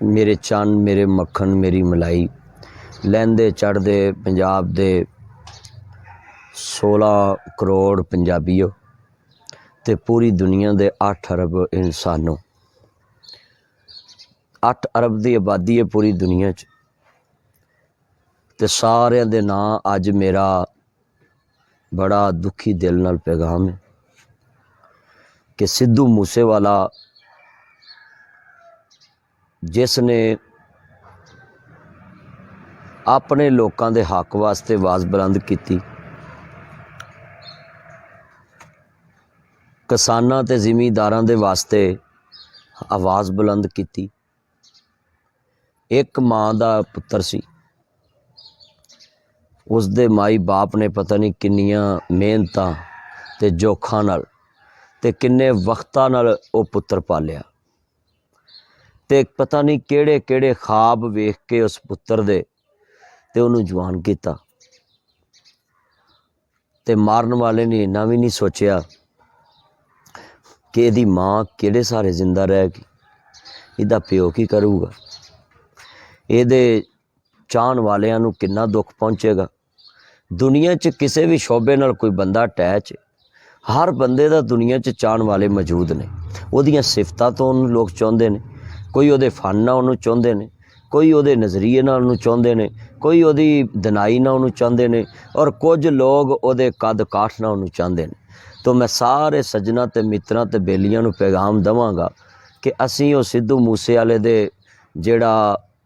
मेरे चन्न मेरे मक्खन मेरी मलाई लैंदे चढ़दे पंजाब दे 16 करोड़ पंजाबीओ ते पूरी दुनिया दे 8 अरब इंसानों। 8 अरब की आबादी है पूरी दुनिया च ते सारिਆਂ दे नां अज मेरा बड़ा दुखी दिल नाल पैगाम है कि सिद्धू मूसेवाला जिसने अपने लोगों के हक वास्ते आवाज़ बुलंद की, किसानां ते जिमींदारां दे वास्ते आवाज़ बुलंद की। एक माँ का पुत्र सी, उसदे माई बाप ने पता नहीं किन्नियां मेहनतां ते जोखां नाल ते किन्ने वक्तां नाल वो पुत्र पालिया ते पता नहीं केड़े केड़े ख्वाब वेख के उस पुत्र दे ते उन्होंने जवान किया ते मारन वाले ने इन्ना भी नहीं सोचिया कि इहदी माँ केड़े सहारे जिंदा रहेगी, इहदा प्यो की करूगा, इहदे चाहन वालियां नूं किन्ना दुख पहुँचेगा। दुनिया च किसी भी शोबे नाल कोई बंदा अटैच, हर बंदे दा दुनिया च चाहन वाले मौजूद ने। उहदियां सिफतां तो उन्होंने लोग चाहुंदे ने, कोई उहदे फन नाल उहनूं चाहुंदे ने, कोई उहदे नज़रिए नाल उहनूं चाहुंदे ने, कोई उहदी दनाई नाल उहनूं चाहुंदे ने और कुछ लोग उहदे कद काठ नाल उहनूं चाहुंदे ने। तो मैं सारे सज्जनां ते मित्रां ते बेलियां नूं पैगाम देवांगा कि असीं उह सिद्धू मूसे वाले दे जिहड़ा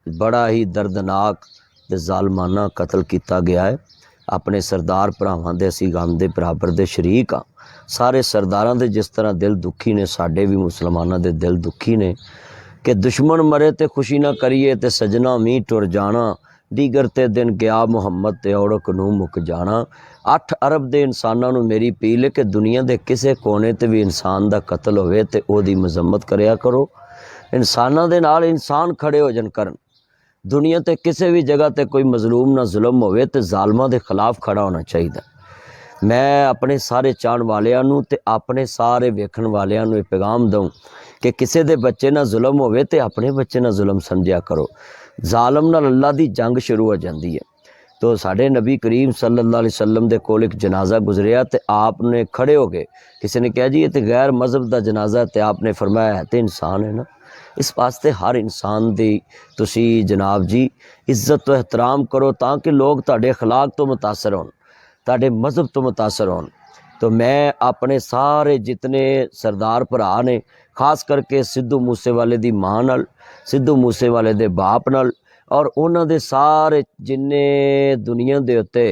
बड़ा ही दर्दनाक ते ज़ालमाना कतल किया गया है, अपने सरदार भरावां दे असीं गम दे बराबर दे शरीक हाँ। सारे सरदारां दे जिस तरह दिल दुखी ने, साडे भी मुसलमानां दे दिल दुखी ने कि दुश्मन मरे ते खुशी ना करिए ते सजना मीं टुर जाना, दीगर ते दिन गया मुहम्मद ते औड़क नूं मुक जाना। 8 अरब दे इंसानां नूं मेरी अपील है कि दुनिया दे किसे कोने ते भी इंसान दा कतल होवे ते ओहदी मजम्मत करिया करो। इंसानां दे नाल इंसान खड़े हो जन करन। दुनिया ते किसी भी जगह ते कोई मजलूम ना जुल्म होवे ते जालमां दे खिलाफ खड़ा होना चाहिए। मैं अपने सारे चाहन वालियां नूं ते अपने सारे वेखण वालियां नूं पैगाम दूँ कि किसी दे बच्चे ना जुल्म होवे ते अपने बच्चे ना जुल्म समझिया करो। जालम नाल अल्लाह दी जंग शुरू हो जाती है। तो साढ़े नबी करीम सल्लल्लाहु अलैहि वसल्लम दे कोल एक जनाजा गुजरिया तो आपने खड़े हो गए, किसी ने कहा जी ये तो गैर मजहब का जनाजा, तो आपने फरमाया है तो इंसान है ना, इस वास्ते हर इंसान दी तुसी जनाब जी इज्जत तो एहतराम करो ताकि लोग तुहाडे अखलाक तो मुतासर होन, तुहाडे मजहब तो मुतासर होन। तो मैं अपने सारे जितने सरदार भरा ने, खास करके सिद्धू मूसेवाले दी मां नाल, सिद्धू मूसेवाले दे बाप नाल और उन्हां दे सारे जिन्ने दुनिया दे उत्ते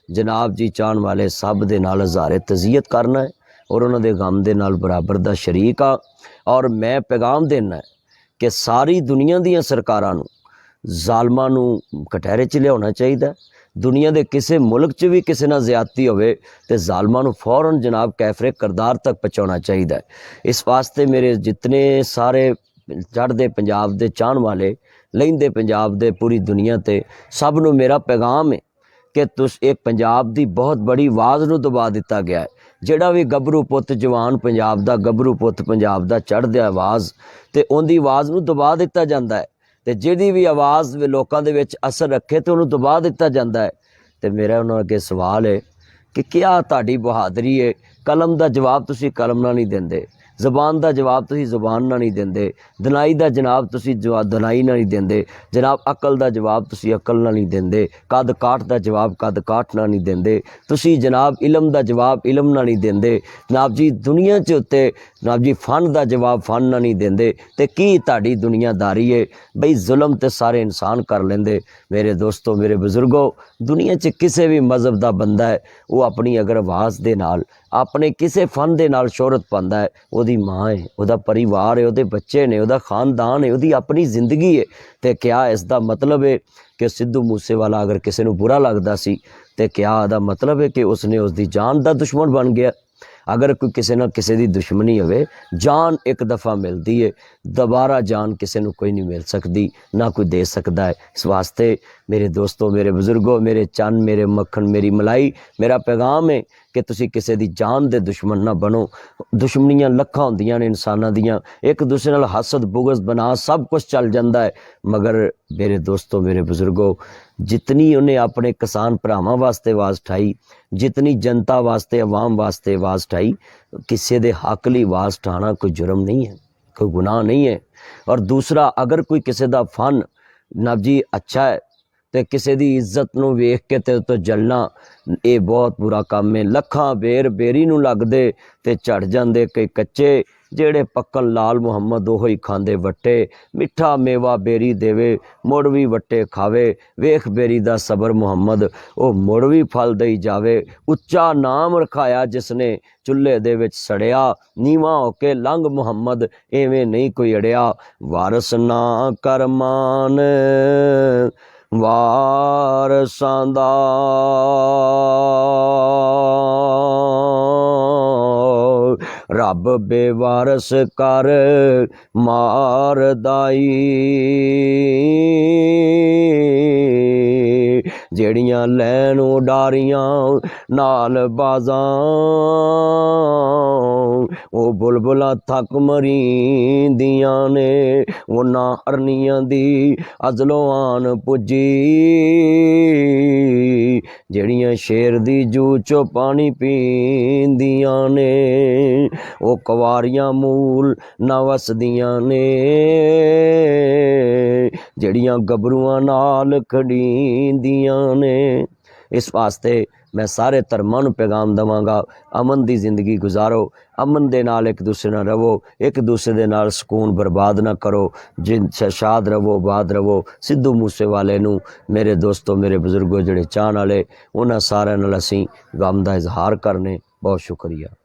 जनाब जी चाहन वाले सब दे नाल हज़ारे तज़ियत करना है और उन्हां दे गम दे नाल बराबर दा शरीक आ। और मैं पैगाम देना है कि सारी दुनिया दीयां सरकारां नूं जालमां नूं कटहरे च लियाउणा चाहिए। दुनिया के किसी मुल्क च भी किसी नाल ज़्यादती होवे ते जालमां नूं फौरन जनाब कैफरे करदार तक पहुँचाना चाहिए। इस वास्ते मेरे जितने सारे चढ़दे पंजाब दे चाहन वाले, लहिंदे पंजाब दे पूरी दुनिया ते सब नूं मेरा पैगाम है कि तुस एक पंजाब दी बहुत बड़ी आवाज़ नूं दबा दिता गया है। जिहड़ा भी गभरू पुत जवान पंजाब दा, गभरू पुत पंजाब दा चढ़दे आवाज़ ते उहदी आवाज़ नूं दबा दिता जाता है ते जिहदी भी आवाज़ लोकां दे विच असर रखे तो उन्होंने दबा दिता जाता है। तो मेरा उन्होंने अगे सवाल है कि क्या तुहाडी बहादरी है, कलम का जवाब तुसी कलम नाल नहीं देंदे, ज़बान का जवाब तुसी ज़बान नाल नहीं देंदे, दनाई का जनाब तुसी जवाब दनाई नाल नहीं देंदे, जनाब अकल का जवाब तुसी अकल नाल नहीं देंदे, कद काठ का जवाब कद काठ नाल नहीं देंदे, तुसी जनाब इलम का जवाब इलम नाल नहीं देंदे, जनाब जी दुनिया च उत्ते जनाब जी फन का जवाब फन नाल नहीं देंदे। ते की तुहाडी दुनियादारी है बई जुल्म ते सारे इंसान कर लेंदे। मेरे दोस्तों, मेरे बुजुर्गों, दुनिया च किसी भी मजहब का बंदा है वो अपनी अगर आवाज़ दे नाल अपने किसी फन दे नाल शोहरत पांदा है, उहदी माँ है, उहदा परिवार है, उहदे बच्चे ने, उहदा खानदान है, उहदी अपनी जिंदगी है। तो क्या इसका मतलब है कि सिद्धू मूसेवाला अगर किसी नूं बुरा लगदा सी तो क्या इहदा मतलब है कि उसने उसकी जान का दुश्मन बन गया? अगर कोई किसी ना किसी की दुश्मनी होवे, जान एक दफ़ा मिलती है दोबारा जान किसी को कोई नहीं मिल सकती, ना कोई दे सकता है। इस वास्ते मेरे दोस्तों, मेरे बुजुर्गों, मेरे चन, मेरे मक्खन, मेरी मलाई, मेरा पैगाम है कि तुसी किसी दी जान दे दुश्मन ना बनो। दुश्मनियां लखां होंदियां ने इंसानां दियां, एक दूसरे नाल हसद बुगज बना सब कुछ चल जाता है, मगर मेरे दोस्तों, मेरे बुजुर्गों, जितनी उन्हें अपने किसान भरावां वास्ते आवाज़ उठाई, जितनी जनता वास्ते, अवाम वास्ते आवाज़ उठाई, किसी दे हक लई आवाज़ उठाना कोई जुर्म नहीं है, कोई गुनाह नहीं है। और दूसरा, अगर कोई किसी दा फन ना जी अच्छा है तो किसी दी इज्जत नूं वेख के तो जलना, ये बहुत बुरा काम है। लखां बेर बेरी नूं लगदे ते झड़ जांदे कई कच्चे, जेड़े पक्कन लाल मुहम्मद ओहो ही खांदे वट्टे। मिठा मेवा बेरी देवे, मुड़ भी वट्टे खावे, वेख बेरी दा सबर मुहम्मद, ओ मुड़ भी फल दई जावे। उच्चा नाम रखाया जिसने चुल्हे दे विच सड़िया, नीवा होके लंघ मुहम्मद, एवें नहीं कोई अड़िया। वारस ना कर मान वारसां दा, रब बेवारस कर मार दाई। जेड़ियां लैन उडारियां नाल बाजां, ओ बुलबुलां थक मरींदियां ने, उन्हां हरनियां दी अजलों आन पुजी। जेड़ियां शेर दी जू चो पानी पींदियां ने, ओ कवारियां मूल ना वसदियां ने। जेड़ियां गबरूआं नाल खड़ींदियां ने। इस वास्ते मैं सारे धर्मां नूं पैगाम देवांगा, अमन दी जिंदगी गुजारो, अमन दे नाल एक दूसरे नाल रवो, एक दूसरे दे नाल सुकून बर्बाद ना करो, जिन शाद रवो, आबाद रवो। सिद्धू मूसे वाले नूं मेरे दोस्तों, मेरे बुजुर्गों, जिहड़े चाहण वाले, उन्हां सारिआं नाल असीं गम दा इजहार करने। बहुत शुक्रिया।